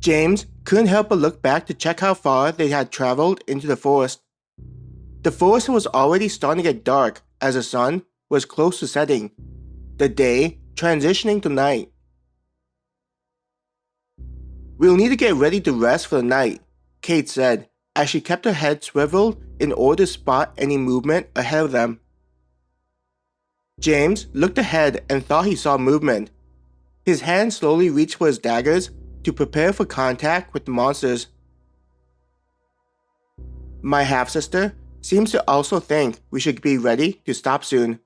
James couldn't help but look back to check how far they had traveled into the forest. The forest was already starting to get dark as the sun was close to setting, the day transitioning to night. "We'll need to get ready to rest for the night," Kate said as she kept her head swiveled in order to spot any movement ahead of them. James looked ahead and thought he saw movement. His hand slowly reached for his daggers to prepare for contact with the monsters. "My half-sister seems to also think we should be ready to stop soon,"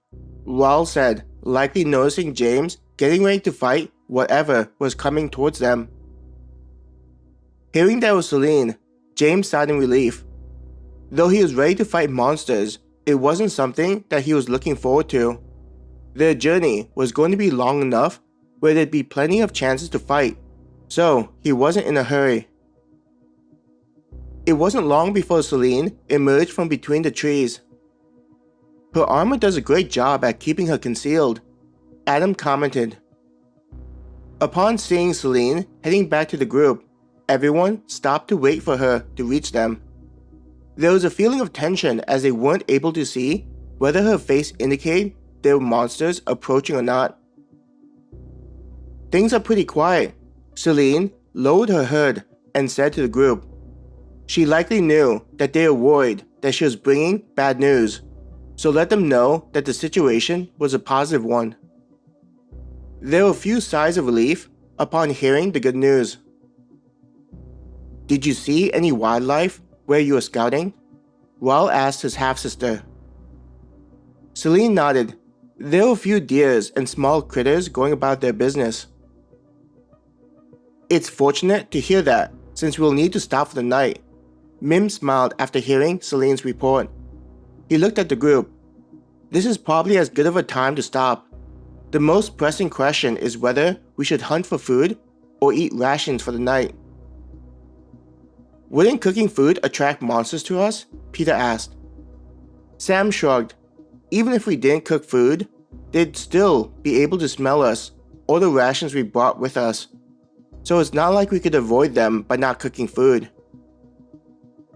Raul said, likely noticing James getting ready to fight whatever was coming towards them. Hearing that it was Celine, James sighed in relief. Though he was ready to fight monsters, it wasn't something that he was looking forward to. Their journey was going to be long enough where there'd be plenty of chances to fight, so he wasn't in a hurry. It wasn't long before Celine emerged from between the trees. "Her armor does a great job at keeping her concealed," Adam commented. Upon seeing Celine heading back to the group, everyone stopped to wait for her to reach them. There was a feeling of tension as they weren't able to see whether her face indicated there were monsters approaching or not. "Things are pretty quiet," Celine lowered her hood and said to the group. She likely knew that they were worried that she was bringing bad news, so let them know that the situation was a positive one. There were few sighs of relief upon hearing the good news. "Did you see any wildlife where you were scouting?" Raul asked his half-sister. Celine nodded. There were a few deers and small critters going about their business. "It's fortunate to hear that, since we'll need to stop for the night." Mim smiled after hearing Celine's report. He looked at the group. "This is probably as good of a time to stop. The most pressing question is whether we should hunt for food or eat rations for the night." "Wouldn't cooking food attract monsters to us?" Peter asked. Sam shrugged. "Even if we didn't cook food, they'd still be able to smell us or the rations we brought with us. So it's not like we could avoid them by not cooking food.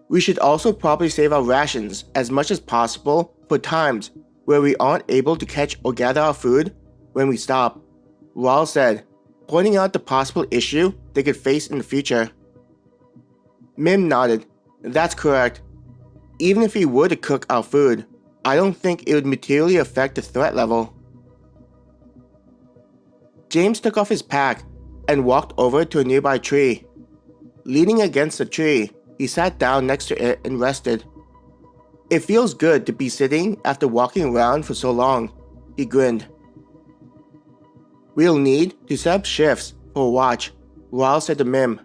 We should also probably save our rations as much as possible for times where we aren't able to catch or gather our food when we stop," Raul said, pointing out the possible issue they could face in the future. Mim nodded. "That's correct. Even if we were to cook our food, I don't think it would materially affect the threat level." James took off his pack and walked over to a nearby tree. Leaning against the tree, he sat down next to it and rested. "It feels good to be sitting after walking around for so long," he grinned. "We'll need to set up shifts for a watch," Raul said to Mim.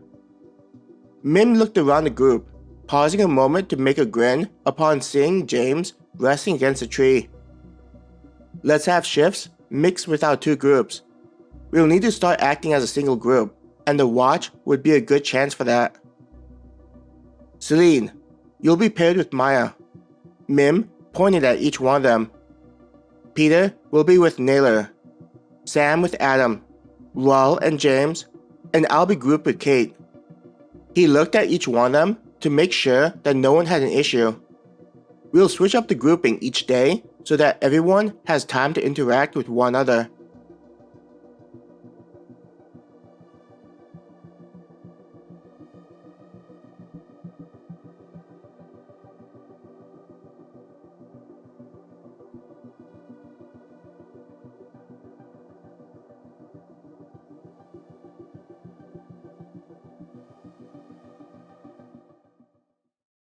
Mim looked around the group, pausing a moment to make a grin upon seeing James resting against a tree. "Let's have shifts mixed with our two groups. We'll need to start acting as a single group, and the watch would be a good chance for that." "Celine, you'll be paired with Maya." Mim pointed at each one of them. "Peter will be with Naylor. Sam with Adam. Raul and James, and I'll be grouped with Kate." He looked at each one of them to make sure that no one had an issue. "We'll switch up the grouping each day so that everyone has time to interact with one another,"